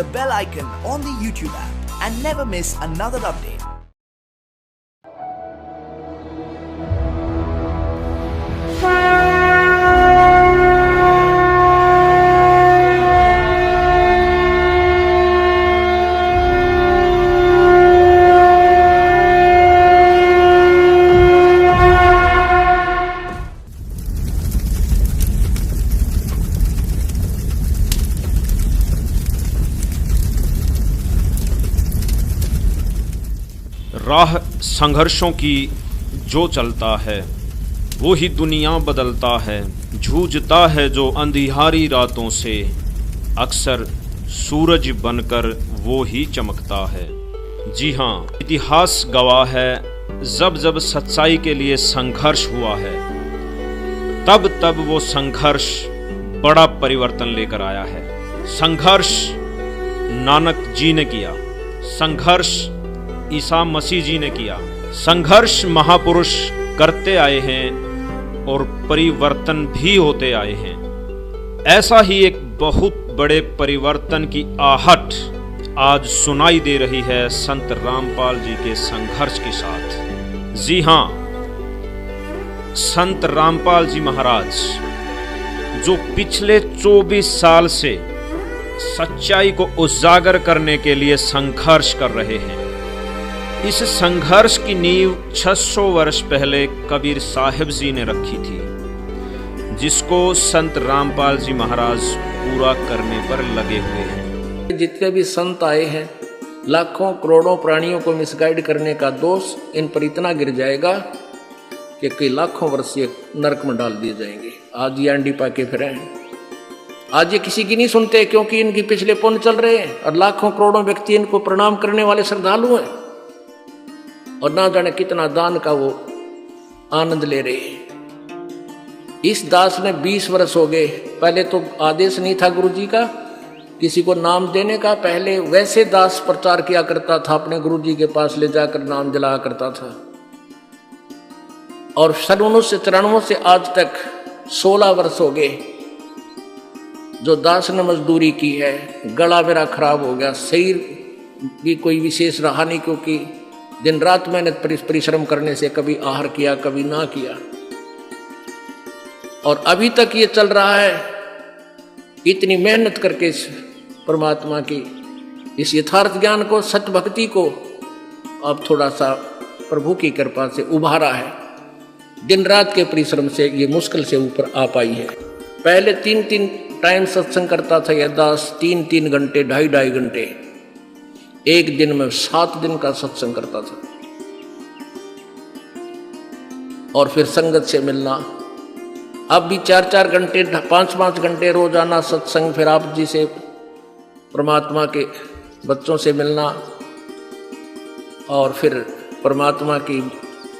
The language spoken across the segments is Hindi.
the bell icon on the YouTube app and never miss another update. राह संघर्षों की जो चलता है वो ही दुनिया बदलता है। जूझता है जो अंधियारी रातों से, अक्सर सूरज बनकर वो ही चमकता है। जी हाँ, इतिहास गवाह है, जब जब सच्चाई के लिए संघर्ष हुआ है तब तब वो संघर्ष बड़ा परिवर्तन लेकर आया है। संघर्ष नानक जी ने किया, संघर्ष ईसा मसीह जी ने किया, संघर्ष महापुरुष करते आए हैं और परिवर्तन भी होते आए हैं। ऐसा ही एक बहुत बड़े परिवर्तन की आहट आज सुनाई दे रही है संत रामपाल जी के संघर्ष के साथ। जी हाँ, संत रामपाल जी महाराज जो पिछले 24 साल से सच्चाई को उजागर करने के लिए संघर्ष कर रहे हैं। इस संघर्ष की नींव 600 वर्ष पहले कबीर साहिब जी ने रखी थी, जिसको संत रामपाल जी महाराज पूरा करने पर लगे हुए हैं। जितने भी संत आए हैं, लाखों करोड़ों प्राणियों को मिसगाइड करने का दोष इन पर इतना गिर जाएगा कि कई लाखों वर्ष ये नरक में डाल दिए जाएंगे। आज ये अंडी पाके फिरे हैं, आज ये किसी की नहीं सुनते क्योंकि इनकी पिछले पुण्य चल रहे हैं और लाखों करोड़ों व्यक्ति इनको प्रणाम करने वाले श्रद्धालु हैं और ना जाने कितना दान का वो आनंद ले रहे हैं। इस दास ने 20 वर्ष हो गए, पहले तो आदेश नहीं था गुरुजी का किसी को नाम देने का। पहले वैसे दास प्रचार किया करता था, अपने गुरुजी के पास ले जाकर नाम जलाया करता था। और सन 1994 से आज तक 16 वर्ष हो गए जो दास ने मजदूरी की है। गला मेरा खराब हो गया, शरीर भी कोई विशेष रहा नहीं क्योंकि दिन रात मेहनत परिश्रम करने से कभी आहार किया कभी ना किया, और अभी तक ये चल रहा है। इतनी मेहनत करके इस परमात्मा की इस यथार्थ ज्ञान को, सत्य भक्ति को अब थोड़ा सा प्रभु की कृपा से उभारा है। दिन रात के परिश्रम से ये मुश्किल से ऊपर आ पाई है। पहले 3-3 टाइम सत्संग करता था यह दास, 3-3 घंटे 2.5 घंटे, एक दिन में 7 दिन का सत्संग करता था। और फिर संगत से मिलना, अब भी 4-4 घंटे 5-5 घंटे रोजाना सत्संग, फिर आप जी से परमात्मा के बच्चों से मिलना और फिर परमात्मा की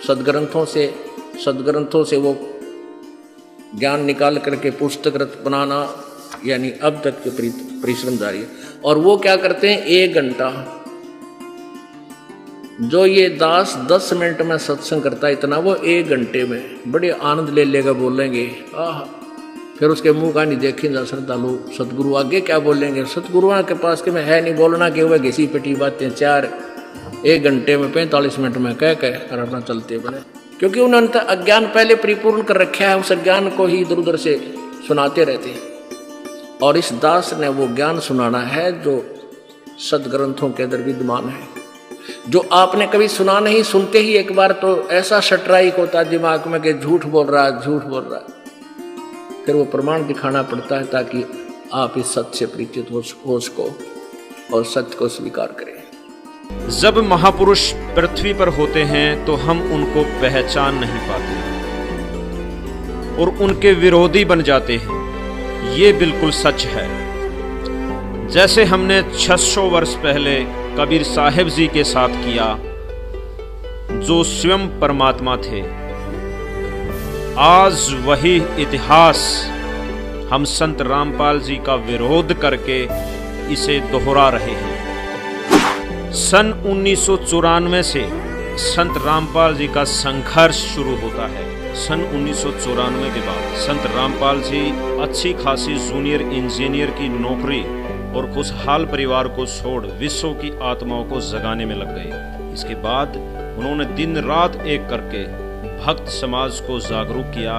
सदग्रंथों से वो ज्ञान निकाल करके पुस्तक बनाना, यानी अब तक के परिश्रम जारी है। और वो क्या करते हैं, 1 घंटा जो ये दास 10 मिनट में सत्संग करता है, इतना वो 1 घंटे में बड़े आनंद ले लेगा बोलेंगे। फिर उसके मुंह का नहीं देखेंगे श्रद्धालु, सतगुरु आगे क्या बोलेंगे। सतगुरुओं के पास के में है नहीं बोलना कि वह घिसी पिटी बातें 1 घंटे में 45 मिनट में कह कर अपना चलते बने, क्योंकि उन्होंने अज्ञान पहले परिपूर्ण कर रखा है। उस अज्ञान को ही इधर उधर से सुनाते रहते हैं। और इस दास ने वो ज्ञान सुनाना है जो सदग्रंथों के अंदर विद्यमान है, जो आपने कभी सुना नहीं। सुनते ही एक बार तो ऐसा स्ट्राइक होता दिमाग में कि झूठ बोल रहा है। फिर वो प्रमाण दिखाना पड़ता है ताकि आप इस सत्य से परिचित हो सको और सत्य को स्वीकार करें। जब महापुरुष पृथ्वी पर होते हैं तो हम उनको पहचान नहीं पाते और उनके विरोधी बन जाते हैं। ये बिल्कुल सच है। जैसे हमने 600 वर्ष पहले कबीर साहिब जी के साथ किया, जो स्वयं परमात्मा थे, आज वही इतिहास हम संत रामपाल जी का विरोध करके इसे दोहरा रहे हैं। सन 1994 से संत रामपाल जी का संघर्ष शुरू होता है। सन 1994 के बाद संत रामपाल जी अच्छी खासी जूनियर इंजीनियर की नौकरी और खुशहाल परिवार को छोड़ विश्व की आत्माओं को जगाने में लग गए। इसके बाद उन्होंने दिन रात एक करके भक्त समाज को जागरूक किया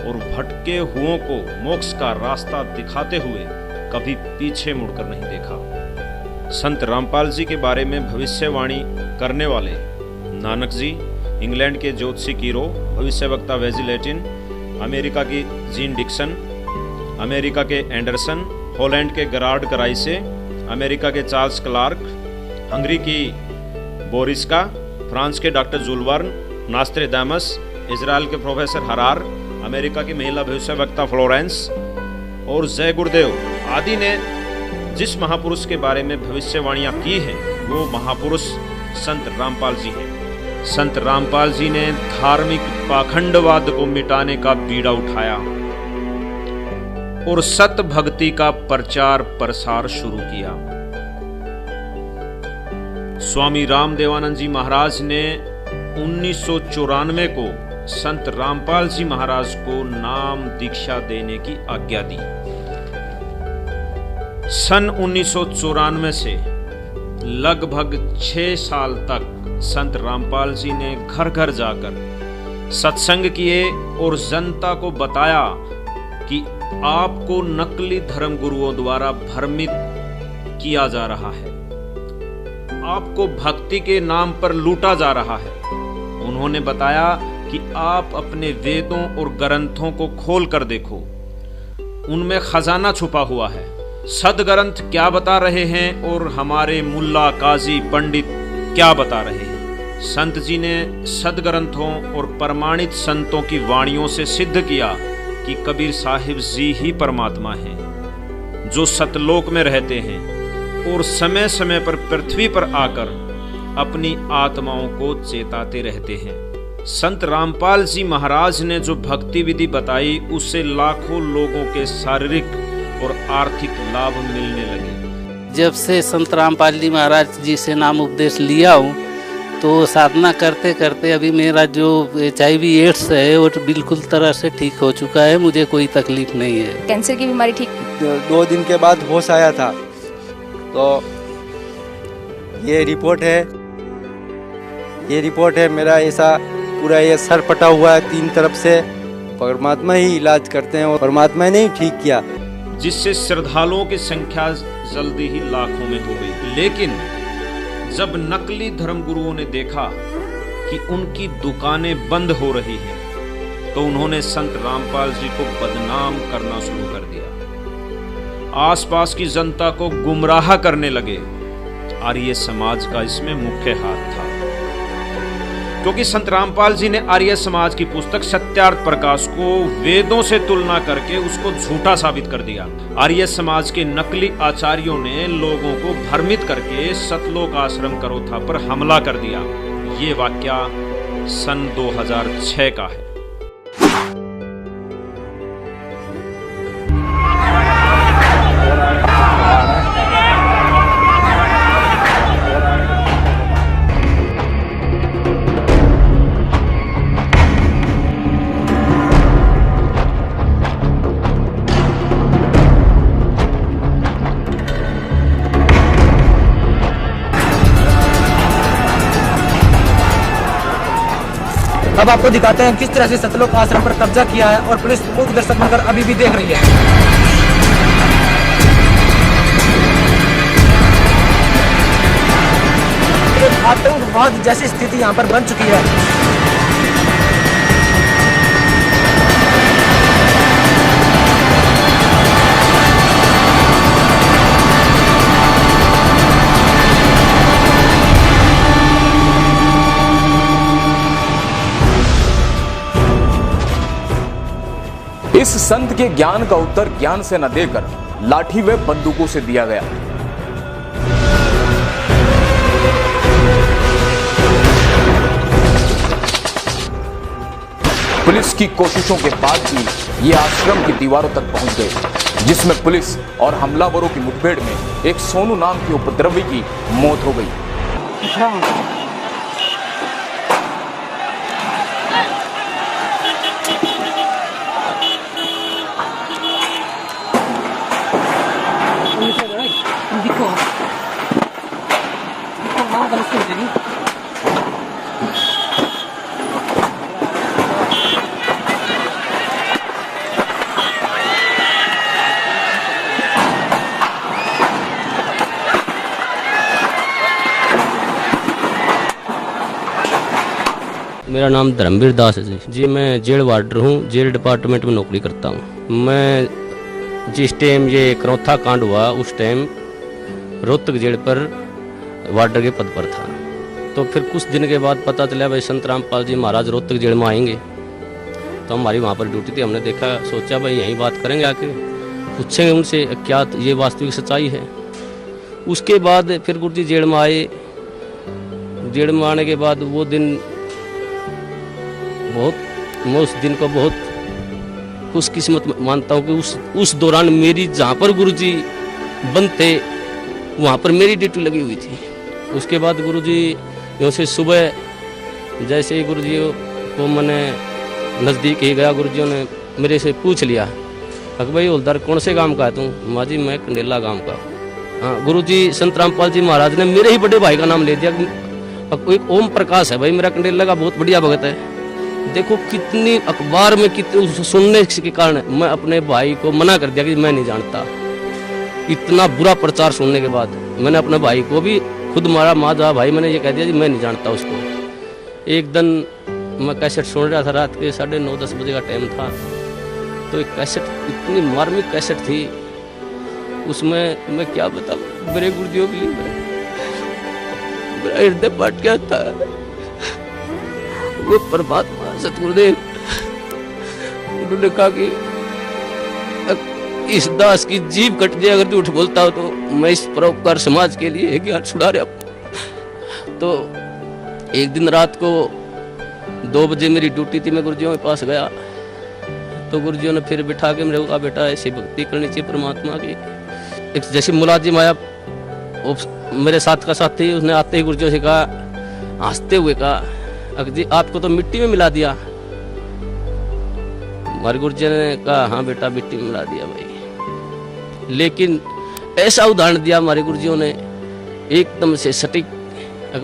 और भटके हुओं को मोक्ष का रास्ता दिखाते हुए कभी पीछे मुड़कर नहीं देखा। संत रामपाल जी के बारे में भविष्यवाणी करने वाले नानक जी, इंग्लैंड के ज्योतिषी कीरो, भविष्यवक्ता वेजी लैटिन, अमेरिका की जीन डिक्सन, अमेरिका के एंडरसन, हॉलैंड के गरार्ड कराइसे, अमेरिका के चार्ल्स क्लार्क, हंगरी की बोरिस्का, फ्रांस के डॉक्टर जुलवर्न, नास्त्रेदामस, इजराइल के प्रोफेसर हरार, अमेरिका की महिला भविष्यवक्ता फ्लोरेंस और जय गुरुदेव आदि ने जिस महापुरुष के बारे में भविष्यवाणियां की हैं वो महापुरुष संत रामपाल जी हैं। संत रामपाल जी ने धार्मिक पाखंडवाद को मिटाने का बीड़ा उठाया और सत भक्ति का प्रचार प्रसार शुरू किया। स्वामी रामदेवानंद जी महाराज ने 1994 को संत रामपाल जी महाराज को नाम दीक्षा देने की आज्ञा दी। सन 1994 से लगभग 6 साल तक संत रामपाल जी ने घर घर जाकर सत्संग किए और जनता को बताया कि आपको नकली धर्म गुरुओं द्वारा भ्रमित किया जा रहा है, आपको भक्ति के नाम पर लूटा जा रहा है। उन्होंने बताया कि आप अपने वेदों और ग्रंथों को खोल कर देखो, उनमें खजाना छुपा हुआ है। सदग्रंथ क्या बता रहे हैं और हमारे मुल्ला, काजी, पंडित क्या बता रहे हैं। संत जी ने सदग्रंथों और प्रमाणित संतों की वाणियों से सिद्ध किया कि कबीर साहिब जी ही परमात्मा हैं, जो सतलोक में रहते हैं और समय समय पर पृथ्वी पर आकर अपनी आत्माओं को चेताते रहते हैं। संत रामपाल जी महाराज ने जो भक्ति विधि बताई उससे लाखों लोगों के शारीरिक और आर्थिक लाभ मिलने लगे। जब से संत रामपाल जी महाराज जी से नाम उपदेश लिया हूँ तो साधना करते करते अभी मेरा जो HIV एड्स है वो बिल्कुल तरह से ठीक हो चुका है, मुझे कोई तकलीफ नहीं है। कैंसर की बीमारी ठीक 2 दिन के बाद होश आया था। तो ये रिपोर्ट है मेरा ऐसा पूरा ये सर पटा हुआ है 3 तरफ से। परमात्मा ही इलाज करते हैं और परमात्मा ने ही ठीक किया, जिससे श्रद्धालुओं की संख्या जल्दी ही लाखों में हो गई। लेकिन जब नकली धर्म गुरुओं ने देखा कि उनकी दुकानें बंद हो रही हैं, तो उन्होंने संत रामपाल जी को बदनाम करना शुरू कर दिया। आसपास की जनता को गुमराह करने लगे। आर्य समाज का इसमें मुख्य हाथ था, क्योंकि संत रामपाल जी ने आर्य समाज की पुस्तक सत्यार्थ प्रकाश को वेदों से तुलना करके उसको झूठा साबित कर दिया। आर्य समाज के नकली आचार्यों ने लोगों को भ्रमित करके सतलोक आश्रम करोथा पर हमला कर दिया। ये वाकया सन 2006 का है। अब आपको दिखाते हैं किस तरह से सतलोक आश्रम पर कब्जा किया है और पुलिस मूक दर्शक बनकर अभी भी देख रही है। एक आतंकवाद जैसी स्थिति यहाँ पर बन चुकी है। इस संत के ज्ञान का उत्तर ज्ञान से न देकर लाठी व बंदूकों से दिया गया। पुलिस की कोशिशों के बाद भी ये आश्रम की दीवारों तक पहुंच गए, जिसमें पुलिस और हमलावरों की मुठभेड़ में एक सोनू नाम के उपद्रवी की मौत हो गई। मेरा नाम धर्मवीर दास है जी। मैं जेल वार्डर हूँ, जेल डिपार्टमेंट में नौकरी करता हूँ। मैं जिस टाइम ये करौथा कांड हुआ उस टाइम रोहतक जेल पर वार्डर के पद पर था। तो फिर कुछ दिन के बाद पता चला भाई संत रामपाल जी महाराज रोहतक जेल में आएंगे। तो हमारी वहाँ पर ड्यूटी थी, हमने देखा, सोचा भाई यहीं बात करेंगे, आके पूछेंगे उनसे क्या ये वास्तविक सच्चाई है। उसके बाद फिर गुरु जी जेल में आए। जेल में आने के बाद वो दिन मैं उस दिन को बहुत खुशकिस्मत मानता हूँ कि उस दौरान मेरी जहाँ पर गुरुजी बंद थे वहाँ पर मेरी ड्यूटी लगी हुई थी। उसके बाद गुरुजी यहाँ से सुबह जैसे ही गुरुजी को मैंने नज़दीक ही गया, गुरुजियों ने मेरे से पूछ लिया कि भाई हवलदार कौन से गांव का है तू? माँ जी मैं कंडेला गांव का। हाँ, गुरुजी संत रामपाल जी महाराज ने मेरे ही बड़े भाई का नाम ले दिया। एक ओम प्रकाश है भाई, मेरा कंडेला का बहुत बढ़िया भगत है। देखो कितनी अखबार में कितने सुनने के कारण मैं अपने भाई को मना कर दिया कि मैं नहीं जानता। इतना बुरा प्रचार सुनने के बाद मैंने अपने भाई को भी खुद मारा, माँ भाई मैंने ये कह दिया कि मैं नहीं जानता उसको। एक दिन मैं कैसेट सुन रहा था, रात के 9:30-10 बजे का टाइम था। तो एक कैसेट, इतनी मार्मिक कैसेट थी, उसमें मैं क्या बताऊं, मेरे गुरुजियों के लिए मेरा हृदय फट गया था। वो परमात्मा सतगुरुदेव उन्होंने कहा कि इस दास की जीभ कट जाए अगर झूठ बोलता हो तो मैं इस परोपकार समाज के लिए एक हाथ छुड़ा रहा। तो एक दिन रात को 2 बजे मेरी ड्यूटी थी, मैं गुरुजियों के पास गया। तो गुरुजियों ने फिर बिठा के मेरे को कहा बेटा ऐसी भक्ति करनी चाहिए परमात्मा की। एक जैसे मुलाजिम आया वो मेरे साथ का साथी, उसने आते ही गुरुजियों से कहा, हंसते हुए कहा, जी आपको तो मिट्टी में मिला दिया। हमारे गुरुजी ने कहा हाँ बेटा मिट्टी में मिला दिया भाई। लेकिन ऐसा उदाहरण दिया हमारे गुरुजियों ने एकदम से सटीक,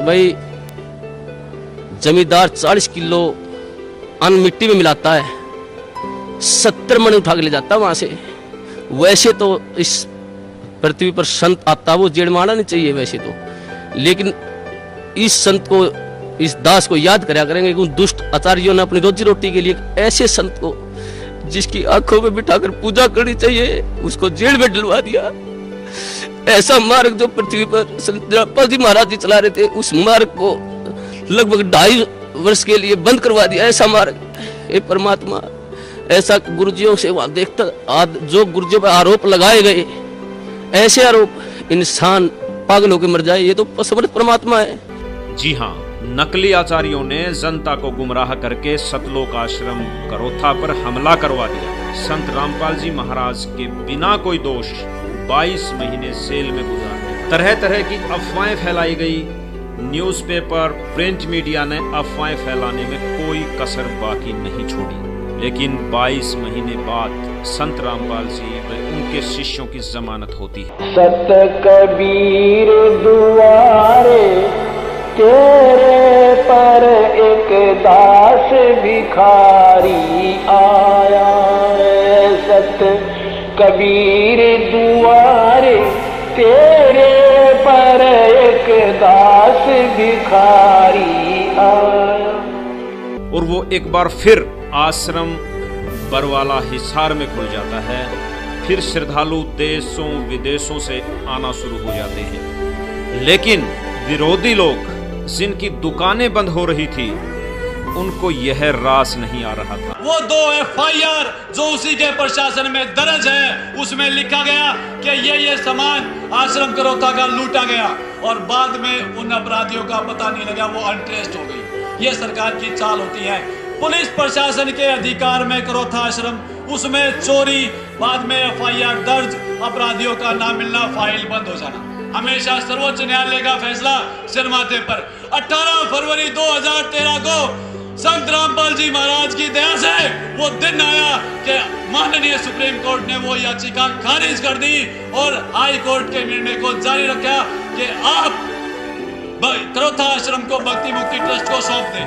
भाई जमींदार 40 किलो अन्न मिट्टी में मिलाता है, 70 मन उठा के ले जाता वहां से। वैसे तो इस पृथ्वी पर संत आता वो जेल में आना नहीं चाहिए वैसे तो, लेकिन इस संत को, इस दास को याद करा करेंगे कि उन दुष्ट आचार्यों ने अपनी रोजी रोटी के लिए ऐसे संत को जिसकी आंखों में बिठाकर पूजा करनी चाहिए उसको जेल में डलवा दिया। ऐसा मार्ग जो पृथ्वी पर संत रामपाल जी महाराज जी चला रहे थे उस मार्ग को लगभग 2.5 वर्ष के लिए बंद करवा दिया। ऐसा मार्ग, हे परमात्मा, ऐसा गुरुजियों से वहां देखता जो गुरुजियों पर आरोप लगाए गए, ऐसे आरोप इंसान पागल होकर मर जाए, ये तो समर्थ परमात्मा है। जी हाँ, नकली आचार्यों ने जनता को गुमराह करके सतलोक आश्रम करौथा पर हमला करवा दिया। संत रामपाल जी महाराज के बिना कोई दोष 22 महीने जेल में गुजारे। तरह तरह की अफवाहें फैलाई गई। न्यूज़पेपर, प्रिंट मीडिया ने अफवाहें फैलाने में कोई कसर बाकी नहीं छोड़ी। लेकिन 22 महीने बाद संत रामपाल जी व उनके शिष्यों की जमानत होती है। सत कबीर दुआरे तेरे पर एक दास भिखारी आया। सत कबीर दुआरे तेरे पर एक दास भिखारी आया। और वो एक बार फिर आश्रम बरवाला हिसार में खुल जाता है। फिर श्रद्धालु देशों विदेशों से आना शुरू हो जाते हैं। लेकिन विरोधी लोग जिनकी दुकानें बंद हो रही थी उनको यह रास नहीं आ रहा था। वो 2 FIR जो उसी के प्रशासन में दर्ज है उसमें लिखा गया कि ये सामान आश्रम करौथा का लूटा गया और बाद में उन अपराधियों का पता नहीं लगा, वो अनट्रेस्ड हो गई। ये सरकार की चाल होती है। पुलिस प्रशासन के अधिकार में करौथा आश्रम, उसमें चोरी, बाद में FIR दर्ज, अपराधियों का ना मिलना, फाइल बंद हो जाना। हमेशा सर्वोच्च न्यायालय का फैसला सिर माथे पर। 18 फरवरी 2013 को संत रामपाल जी महाराज की दया से वो दिन आया कि माननीय सुप्रीम कोर्ट ने वो याचिका खारिज कर दी और हाई कोर्ट के निर्णय को जारी रखा कि आप करोथा आश्रम को भक्ति मुक्ति ट्रस्ट को सौंप दे।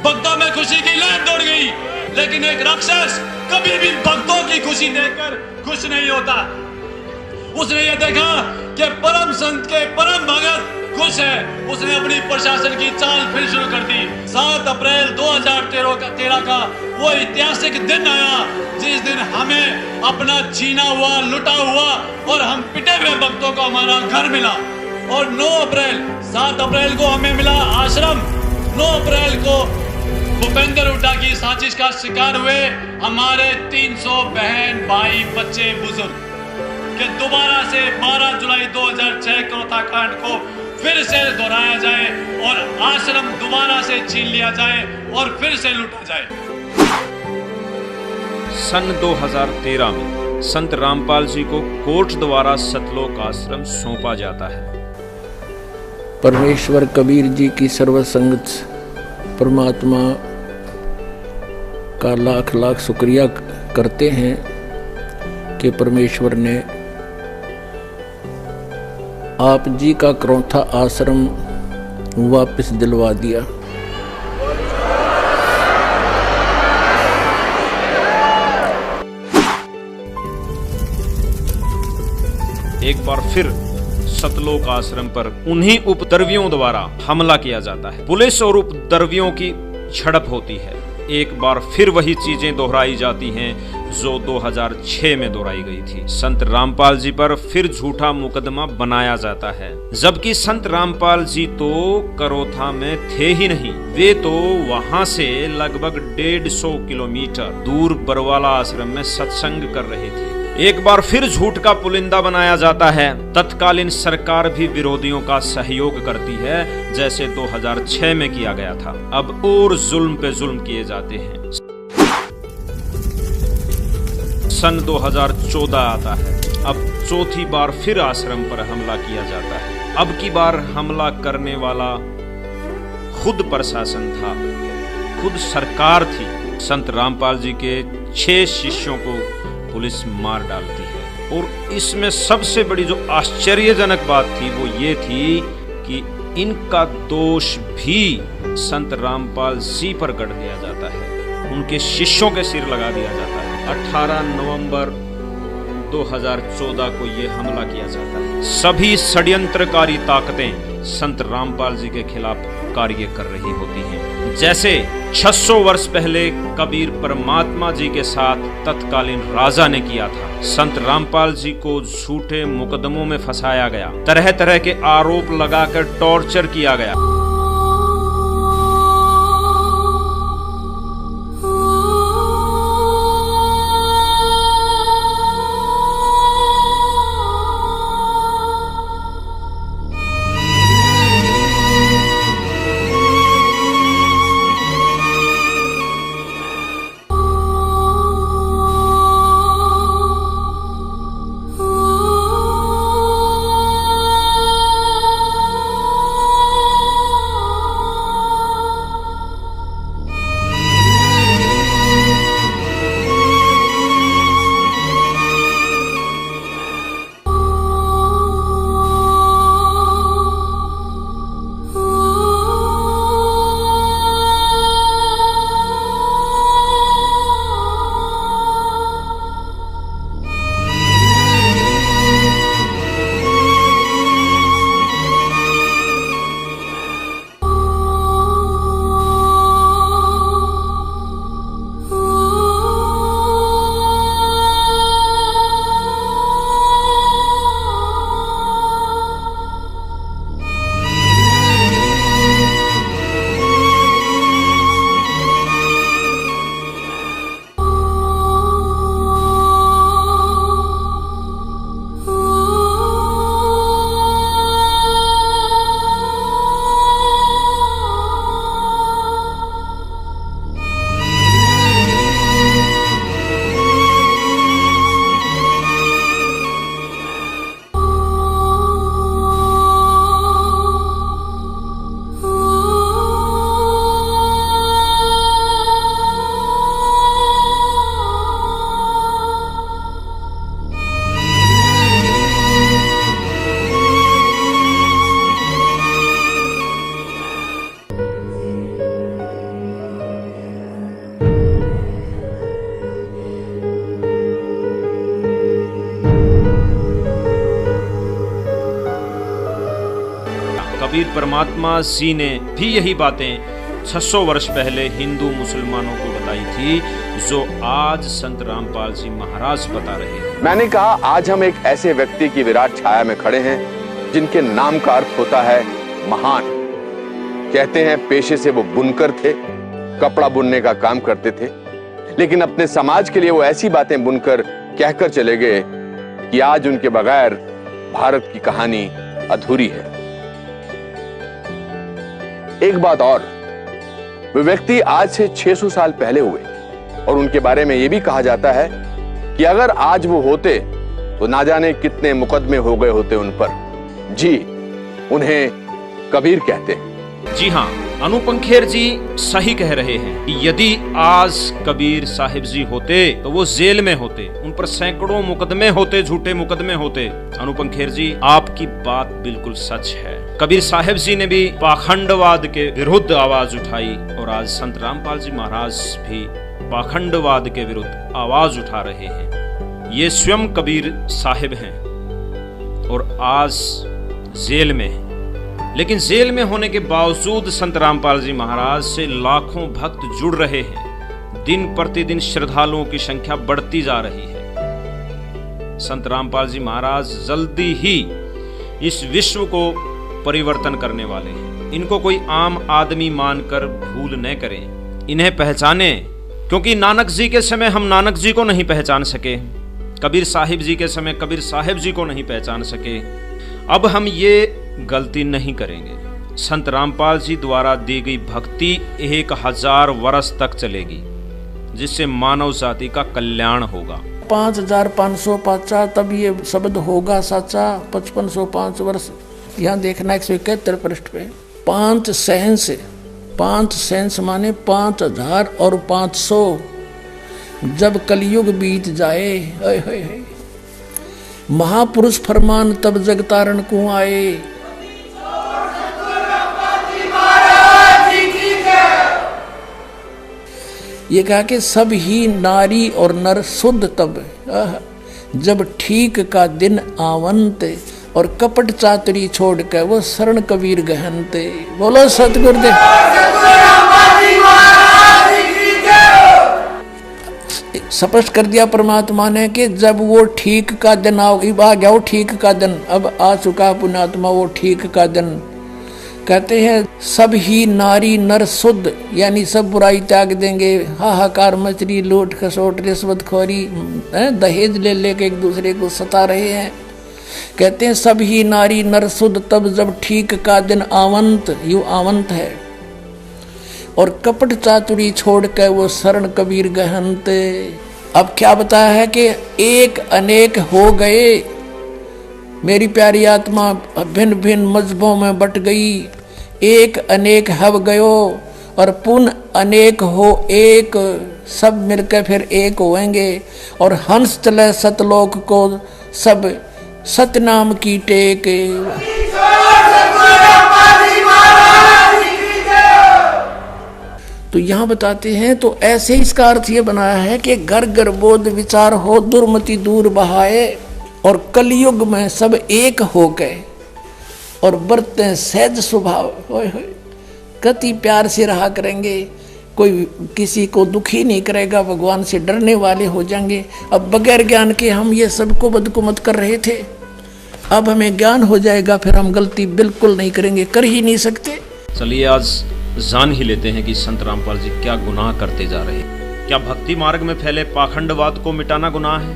भक्तों में खुशी की लहर दौड़ गई, लेकिन एक राक्षस कभी भी भक्तों की खुशी देखकर खुश नहीं होता। उसने ये देखा कि परम संत के परम भगत खुश है, उसने अपनी प्रशासन की चाल फिर शुरू कर दी। 7 अप्रैल 2013 का वो ऐतिहासिक दिन आया जिस दिन हमें अपना छीना हुआ, लुटा हुआ और हम पिटे हुए भक्तों को हमारा घर मिला। और 7 अप्रैल को हमें मिला आश्रम। 9 अप्रैल को भूपेंद्र हुड्डा की साजिश का शिकार हुए हमारे 300 बहन भाई बच्चे बुजुर्ग के दोबारा से 12 जुलाई 2006 करोथा कांड को फिर से दोहराया जाए और आश्रम दोबारा से छीन लिया जाए और फिर से लूटा जाए। सन 2013 में संत रामपाल जी को कोर्ट द्वारा सतलोक आश्रम सौंपा जाता है। परमेश्वर कबीर जी की सर्वसंगत परमात्मा का लाख लाख शुक्रिया करते हैं कि परमेश्वर ने आप जी का करोथा आश्रम वापस दिलवा दिया। एक बार फिर सतलोक आश्रम पर उन्हीं उपद्रवियों द्वारा हमला किया जाता है। पुलिस और उपद्रवियों की झड़प होती है। एक बार फिर वही चीजें दोहराई जाती हैं जो 2006 में दोहराई गई थी। संत रामपाल जी पर फिर झूठा मुकदमा बनाया जाता है, जबकि संत रामपाल जी तो करोथा में थे ही नहीं। वे तो वहां से लगभग 150 किलोमीटर दूर बरवाला आश्रम में सत्संग कर रहे थे। एक बार फिर झूठ का पुलिंदा बनाया जाता है। तत्कालीन सरकार भी विरोधियों का सहयोग करती है, जैसे 2006 में किया गया था। अब और जुल्म पे जुल्म किए जाते हैं। सन 2014 आता है। अब चौथी बार फिर आश्रम पर हमला किया जाता है। अब की बार हमला करने वाला खुद प्रशासन था, खुद सरकार थी। संत रामपाल जी के 6 शिष्यों को पुलिस मार डालती है। और इसमें सबसे बड़ी जो आश्चर्यजनक बात थी वो ये थी कि इनका दोष भी संत रामपाल जी पर गढ़ दिया जाता है, उनके शिष्यों के सिर लगा दिया जाता है। 18 नवंबर 2014 को ये हमला किया जाता है। सभी षड्यंत्रकारी ताकतें संत रामपाल जी के खिलाफ कार्य कर रही होती हैं। जैसे 600 वर्ष पहले कबीर परमात्मा जी के साथ तत्कालीन राजा ने किया था। संत रामपाल जी को झूठे मुकदमों में फंसाया गया, तरह तरह के आरोप लगाकर टॉर्चर किया गया। परमात्मा जी ने भी यही बातें 600 वर्ष पहले हिंदू मुसलमानों को बताई थी, जो आज संत रामपाल जी महाराज बता रहे हैं। मैंने कहा आज हम एक ऐसे व्यक्ति की विराट छाया में खड़े हैं जिनके नाम का अर्थ होता है महान। कहते हैं पेशे से वो बुनकर थे, कपड़ा बुनने का काम करते थे, लेकिन अपने समाज के लिए वो ऐसी बातें बुनकर कहकर चले गए कि आज उनके बगैर भारत की कहानी अधूरी है। एक बात और, वे व्यक्ति आज से 600 साल पहले हुए और उनके बारे में यह भी कहा जाता है कि अगर आज वो होते तो ना जाने कितने मुकदमे हो गए होते उन पर। जी, उन्हें कबीर कहते हैं। जी हाँ, अनुपंखेर जी सही कह रहे हैं कि यदि आज कबीर साहिब जी होते तो वो जेल में होते, उन पर सैकड़ों मुकदमे होते, झूठे मुकदमे होते। अनुपंखेर जी, आपकी बात बिल्कुल सच है। कबीर साहिब जी ने भी पाखंडवाद के विरुद्ध आवाज उठाई और आज संत रामपाल जी महाराज भी पाखंडवाद के विरुद्ध आवाज उठा रहे हैं। ये स्वयं कबीर साहिब हैं और आज जेल में हैं, लेकिन जेल में होने के बावजूद संत रामपाल जी महाराज से लाखों भक्त जुड़ रहे हैं। दिन प्रतिदिन श्रद्धालुओं की संख्या बढ़ती जा रही है। संत रामपाल जी महाराज जल्दी ही इस विश्व को परिवर्तन करने वाले हैं। इनको कोई आम आदमी मानकर भूल न करें, इन्हें पहचाने, क्योंकि नानक जी के समय हम नानक जी को नहीं पहचान सके, कबीर साहिब जी के समय कबीर साहिब जी को नहीं पहचान सके। अब हम ये गलती नहीं करेंगे। संत रामपाल जी द्वारा दी गई भक्ति 1000 वर्ष तक चलेगी, जिससे मानव जाति का कल्याण होगा। 5550 तब ये शब्द होगा साचा। 5505 वर्ष यहाँ देखना 171 पृष्ठ पे 5 सेंस, 5 सेंस माने 5000 और 500। जब कलयुग बीत जाए, महापुरुष फरमान तब जगतारण को आए। ये कहा कि सब ही नारी और नर शुद्ध तब, जब ठीक का दिन आवंत, और कपट चातुरी छोड़ के वो शरण कबीर गहनते। बोलो सतगुरुदेव। स्पष्ट कर दिया परमात्मा ने कि जब वो ठीक का दिन आ गया, वो ठीक का दिन अब आ चुका पुण्यात्मा, वो ठीक का दिन। कहते हैं सब ही नारी नर शुद्ध, यानी सब बुराई त्याग देंगे। हाहाकार मचरी, लूट खसोट रिश्वतखोरी, दहेज ले लेके एक दूसरे को सता रहे हैं। कहते हैं सब ही नारी नर शुद्ध तब जब ठीक का दिन आवंत, यू आवंत है, और कपट चातुरी छोड़ के वो शरण कबीर गहनते। अब क्या बताया है कि एक अनेक हो गए, मेरी प्यारी आत्मा भिन्न भिन्न मजहबों में बट गई। एक अनेक हव गयो और पुन अनेक हो एक, सब मिलकर फिर एक होएंगे। और हंस चले सतलोक को सब सतनाम की टेक। तो यहाँ बताते हैं, तो ऐसे इसका अर्थ ये बनाया है कि घर घर बोध विचार हो, दुर्मति दूर बहाए, और कलयुग में सब एक हो गए और बरते सहज स्वभाव। कति प्यार से रहा करेंगे, कोई किसी को दुखी नहीं करेगा, भगवान से डरने वाले हो जाएंगे। अब बगैर ज्ञान के हम ये सबको बदकुमत कर रहे थे, अब हमें ज्ञान हो जाएगा, फिर हम गलती बिल्कुल नहीं करेंगे, कर ही नहीं सकते। चलिए आज जान ही लेते हैं कि संत रामपाल जी क्या गुनाह करते जा रहे हैं। क्या भक्ति मार्ग में फैले पाखंडवाद को मिटाना गुनाह है?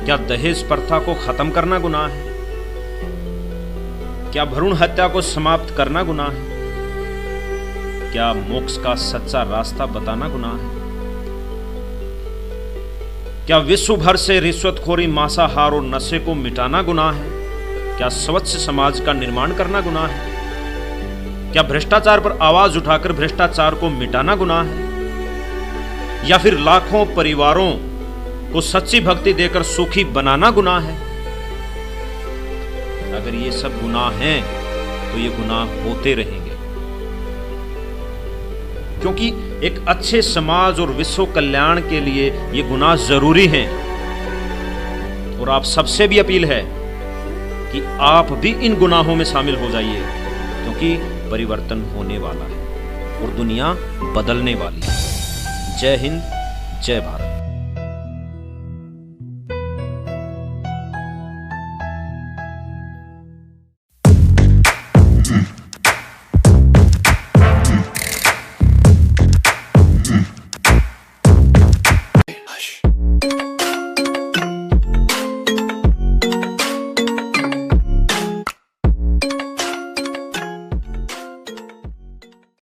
क्या दहेज प्रथा को खत्म करना गुनाह है? क्या भ्रूण हत्या को समाप्त करना गुनाह है? क्या मोक्ष का सच्चा रास्ता बताना गुनाह है? क्या विश्व भर से रिश्वतखोरी, मांसाहार और नशे को मिटाना गुनाह है? क्या स्वच्छ समाज का निर्माण करना गुनाह है? क्या भ्रष्टाचार पर आवाज उठाकर भ्रष्टाचार को मिटाना गुनाह है? या फिर लाखों परिवारों को सच्ची भक्ति देकर सुखी बनाना गुनाह है? अगर ये सब गुनाह हैं तो ये गुनाह होते रहेंगे, क्योंकि एक अच्छे समाज और विश्व कल्याण के लिए ये गुनाह जरूरी हैं। और आप सबसे भी अपील है कि आप भी इन गुनाहों में शामिल हो जाइए, क्योंकि परिवर्तन होने वाला है और दुनिया बदलने वाली है। जय हिंद, जय भारत।